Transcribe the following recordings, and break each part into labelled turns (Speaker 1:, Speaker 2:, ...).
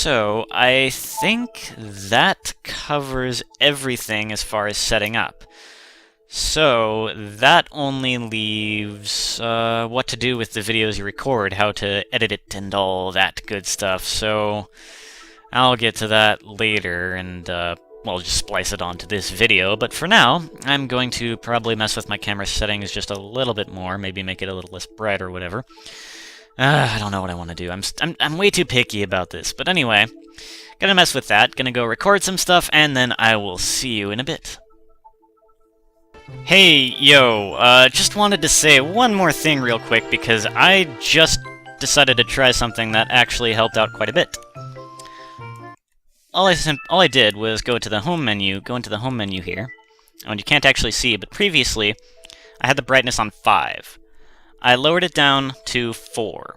Speaker 1: So, I think that covers everything as far as setting up. So, that only leaves what to do with the videos you record, how to edit it, and all that good stuff. So, I'll get to that later, and, well, just splice it onto this video. But for now, I'm going to probably mess with my camera settings just a little bit more, maybe make it a little less bright or whatever. I don't know what I want to do. I'm way too picky about this. But anyway, gonna mess with that, gonna go record some stuff, and then I will see you in a bit. Hey, yo, just wanted to say one more thing real quick, because I just decided to try something that actually helped out quite a bit. All I did was go into the home menu here, and you can't actually see, but previously, I had the brightness on 5. I lowered it down to 4,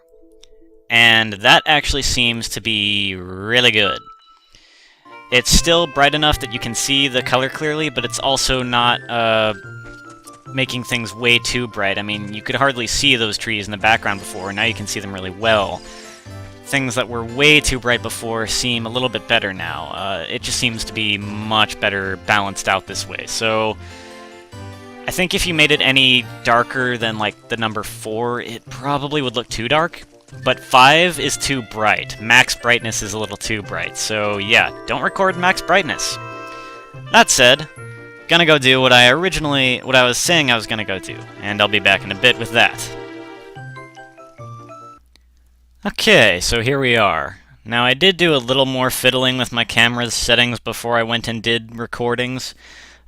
Speaker 1: and that actually seems to be really good. It's still bright enough that you can see the color clearly, but it's also not making things way too bright. I mean, you could hardly see those trees in the background before, and now you can see them really well. Things that were way too bright before seem a little bit better now. It just seems to be much better balanced out this way. So I think if you made it any darker than, like, the number 4, it probably would look too dark. But 5 is too bright. Max brightness is a little too bright. So yeah, don't record max brightness. That said, gonna go do what I was saying I was gonna go do, and I'll be back in a bit with that. Okay, so here we are. Now, I did do a little more fiddling with my camera's settings before I went and did recordings.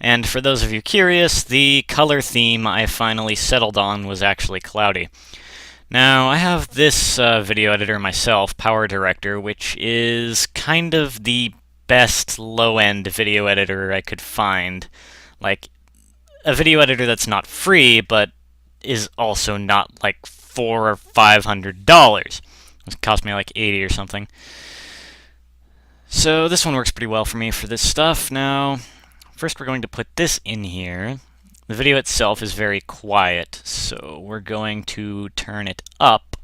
Speaker 1: And for those of you curious, the color theme I finally settled on was actually cloudy. Now, I have this video editor myself, PowerDirector, which is kind of the best low-end video editor I could find. Like, a video editor that's not free, but is also not like $400 or $500. It cost me like 80 or something. So this one works pretty well for me for this stuff. Now, first we're going to put this in here. The video itself is very quiet, so we're going to turn it up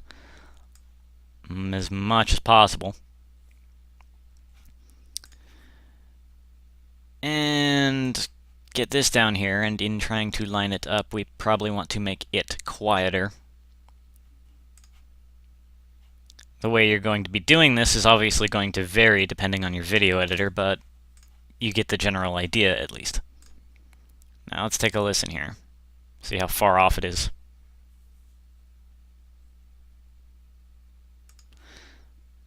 Speaker 1: as much as possible. And get this down here, and in trying to line it up, we probably want to make it quieter. The way you're going to be doing this is obviously going to vary depending on your video editor, but you get the general idea at least. Now let's take a listen here. See how far off it is.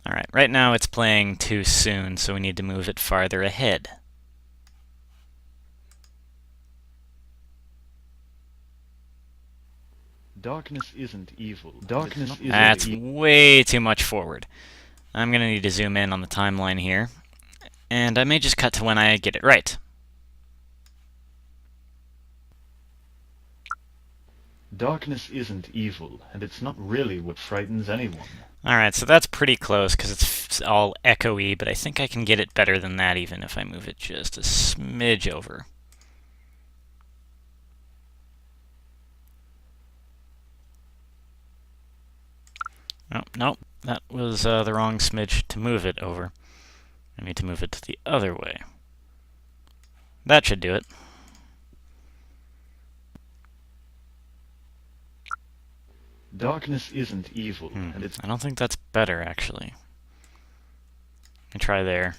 Speaker 1: Alright, right now it's playing too soon, so we need to move it farther ahead.
Speaker 2: Darkness isn't evil. Darkness isn't
Speaker 1: That's way too much forward. I'm going to need to zoom in on the timeline here. And I may just cut to when I get it right.
Speaker 2: Darkness isn't evil, and it's not really what frightens anyone.
Speaker 1: Alright, so that's pretty close because it's all echoey, but I think I can get it better than that even if I move it just a smidge over. Oh, nope, that was the wrong smidge to move it over. I need to move it the other way. That should do it.
Speaker 2: Darkness isn't evil, and it's...
Speaker 1: I don't think that's better, actually. Let me try there.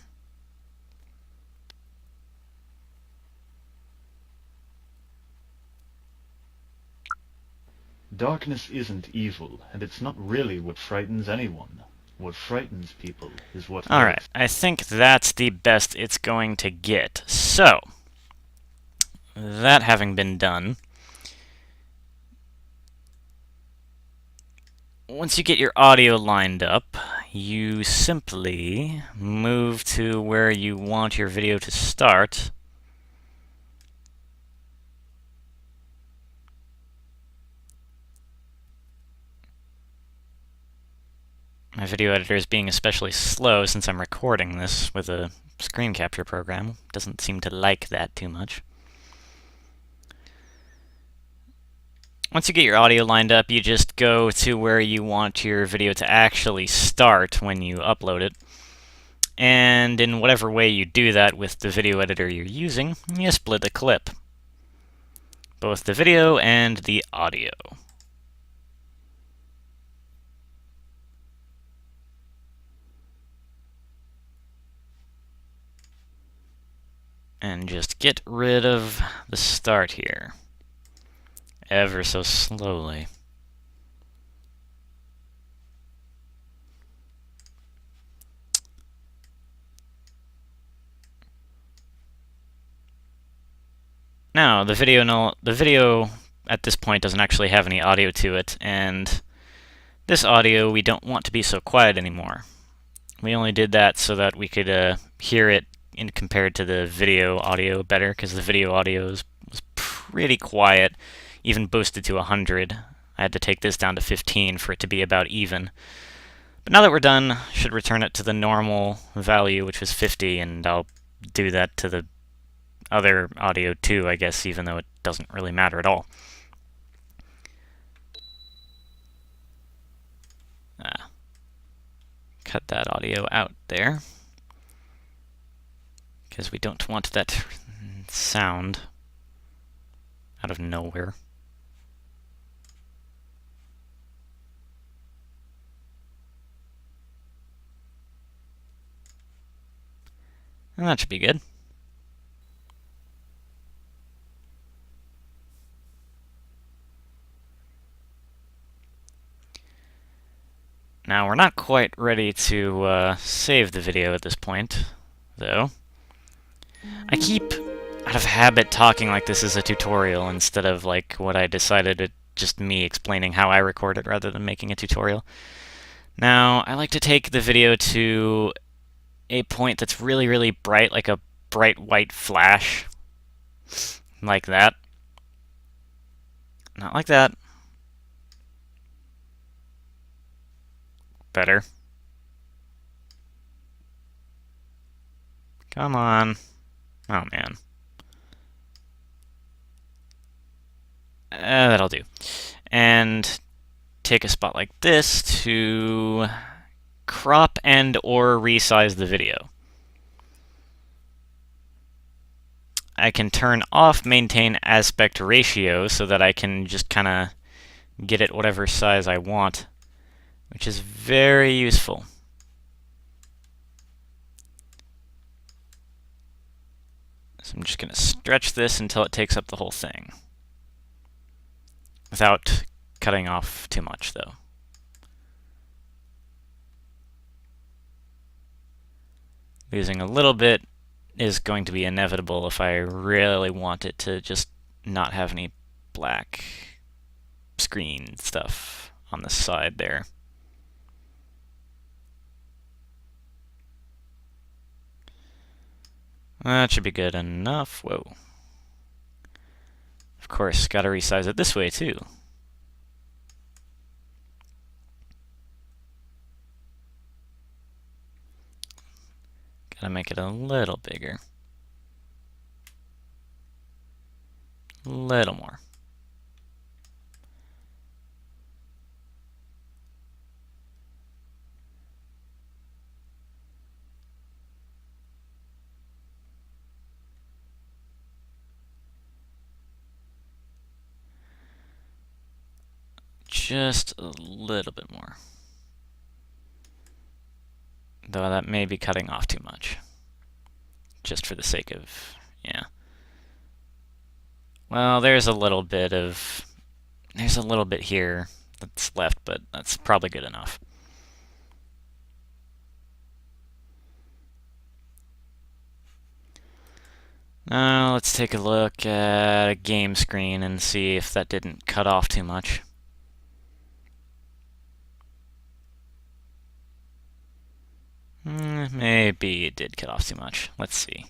Speaker 2: Darkness isn't evil, and it's not really what frightens anyone. What frightens people is what...
Speaker 1: Alright, I think that's the best it's going to get. So, that having been done, once you get your audio lined up, you simply move to where you want your video to start. My video editor is being especially slow since I'm recording this with a screen capture program. Doesn't seem to like that too much. Once you get your audio lined up, you just go to where you want your video to actually start when you upload it. and in whatever way you do that with the video editor you're using, you split the clip. Both the video and the audio. And just get rid of the start here, ever so slowly. Now, the video at this point doesn't actually have any audio to it, and this audio we don't want to be so quiet anymore. We only did that so that we could hear it compared to the video audio better, because the video audio was pretty quiet, even boosted to 100. I had to take this down to 15 for it to be about even. But now that we're done, I should return it to the normal value, which was 50, and I'll do that to the other audio too, I guess, even though it doesn't really matter at all. Cut that audio out there, because we don't want that sound out of nowhere. And that should be good. Now, we're not quite ready to save the video at this point, though. I keep, out of habit, talking like this is a tutorial instead of like what I decided, it just me explaining how I record it rather than making a tutorial. Now, I like to take the video to a point that's really, really bright, like a bright white flash. Like that. Not like that. Better. Come on. Oh, man. That'll do. And take a spot like this to crop and or resize the video. I can turn off maintain aspect ratio so that I can just kind of get it whatever size I want, which is very useful. So I'm just going to stretch this until it takes up the whole thing, without cutting off too much, though. Losing a little bit is going to be inevitable if I really want it to just not have any black screen stuff on the side there. That should be good enough. Whoa. Of course, gotta resize it this way too. Gotta make it a little bigger. A little more. Just a little bit more. Though that may be cutting off too much. Just for the sake of, yeah. Well, there's a little bit here that's left, but that's probably good enough. Now let's take a look at a game screen and see if that didn't cut off too much. Maybe it did cut off too much. Let's see.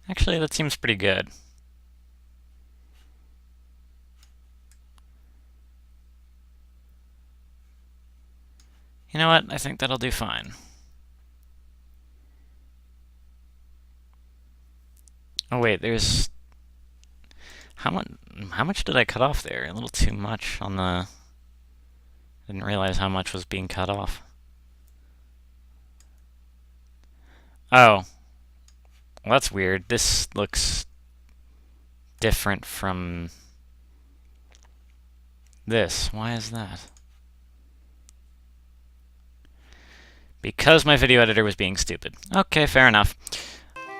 Speaker 1: Actually, that seems pretty good. You know what? I think that'll do fine. Oh wait, there's... How much did I cut off there? A little too much on the... I didn't realize how much was being cut off. Oh. Well, that's weird. This looks different from this. Why is that? Because my video editor was being stupid. Okay, fair enough.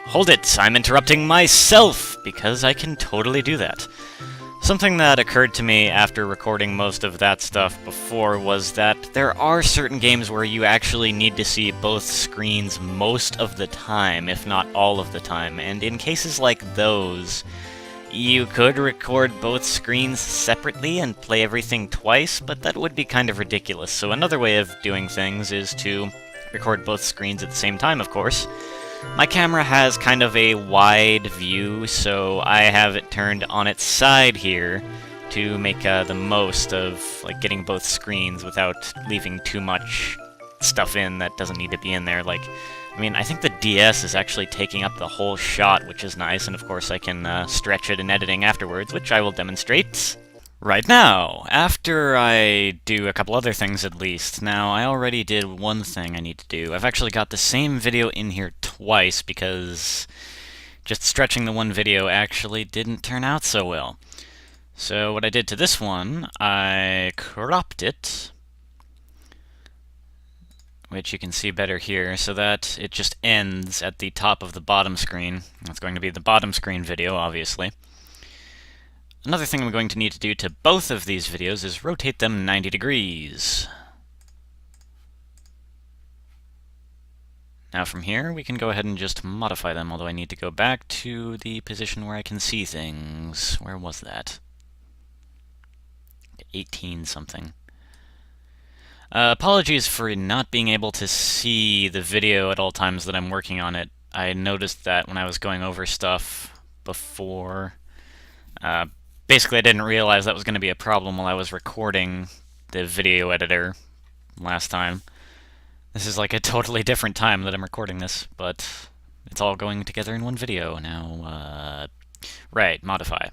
Speaker 1: Hold it! I'm interrupting myself! Because I can totally do that. Something that occurred to me after recording most of that stuff before was that there are certain games where you actually need to see both screens most of the time, if not all of the time, and in cases like those, you could record both screens separately and play everything twice, but that would be kind of ridiculous. So another way of doing things is to record both screens at the same time, of course. My camera has kind of a wide view, so I have it turned on its side here to make the most of like getting both screens without leaving too much stuff in that doesn't need to be in there. Like, I mean, I think the DS is actually taking up the whole shot, which is nice, and of course I can stretch it in editing afterwards, which I will demonstrate right now, after I do a couple other things at least. Now, I already did one thing I need to do. I've actually got the same video in here twice because just stretching the one video actually didn't turn out so well. So what I did to this one, I cropped it, which you can see better here, so that it just ends at the top of the bottom screen. That's going to be the bottom screen video, obviously. Another thing I'm going to need to do to both of these videos is rotate them 90 degrees. Now from here, we can go ahead and just modify them, although I need to go back to the position where I can see things. Where was that? 18 something. Apologies for not being able to see the video at all times that I'm working on it. I noticed that when I was going over stuff before. Basically, I didn't realize that was going to be a problem while I was recording the video editor last time. This is like a totally different time that I'm recording this, but it's all going together in one video. Now, right, modify.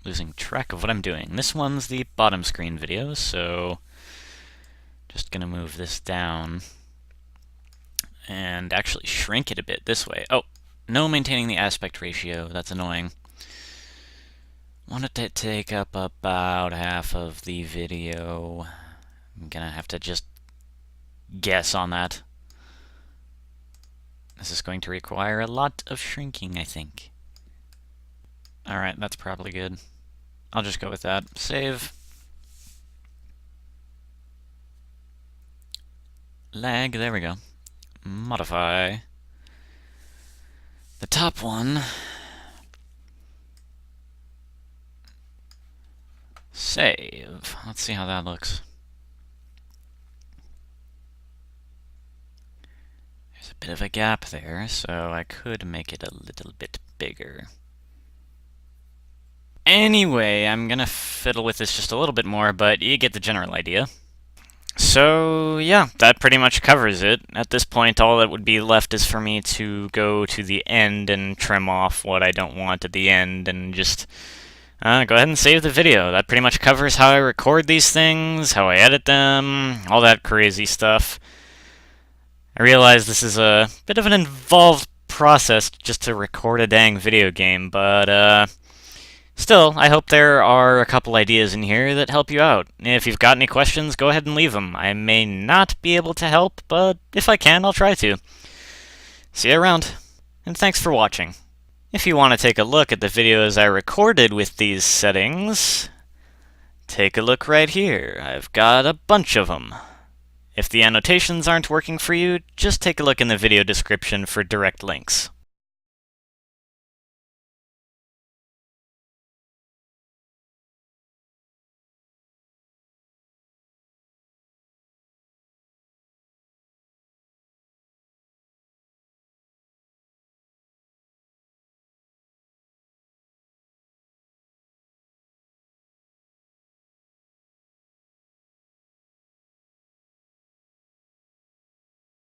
Speaker 1: Losing track of what I'm doing. This one's the bottom screen video, so just gonna move this down and actually shrink it a bit this way. Oh, no maintaining the aspect ratio. That's annoying. Want it to take up about half of the video. I'm gonna have to just guess on that. This is going to require a lot of shrinking, I think. Alright, that's probably good. I'll just go with that. Save. Lag, there we go. Modify. The top one. Save. Let's see how that looks. There's a bit of a gap there, so I could make it a little bit bigger. Anyway, I'm gonna fiddle with this just a little bit more, but you get the general idea. So, yeah, that pretty much covers it. At this point, all that would be left is for me to go to the end and trim off what I don't want at the end, and just go ahead and save the video. That pretty much covers how I record these things, how I edit them, all that crazy stuff. I realize this is a bit of an involved process just to record a dang video game, but still, I hope there are a couple ideas in here that help you out. If you've got any questions, go ahead and leave them. I may not be able to help, but if I can, I'll try to. See you around, and thanks for watching. If you want to take a look at the videos I recorded with these settings, take a look right here. I've got a bunch of them. If the annotations aren't working for you, just take a look in the video description for direct links.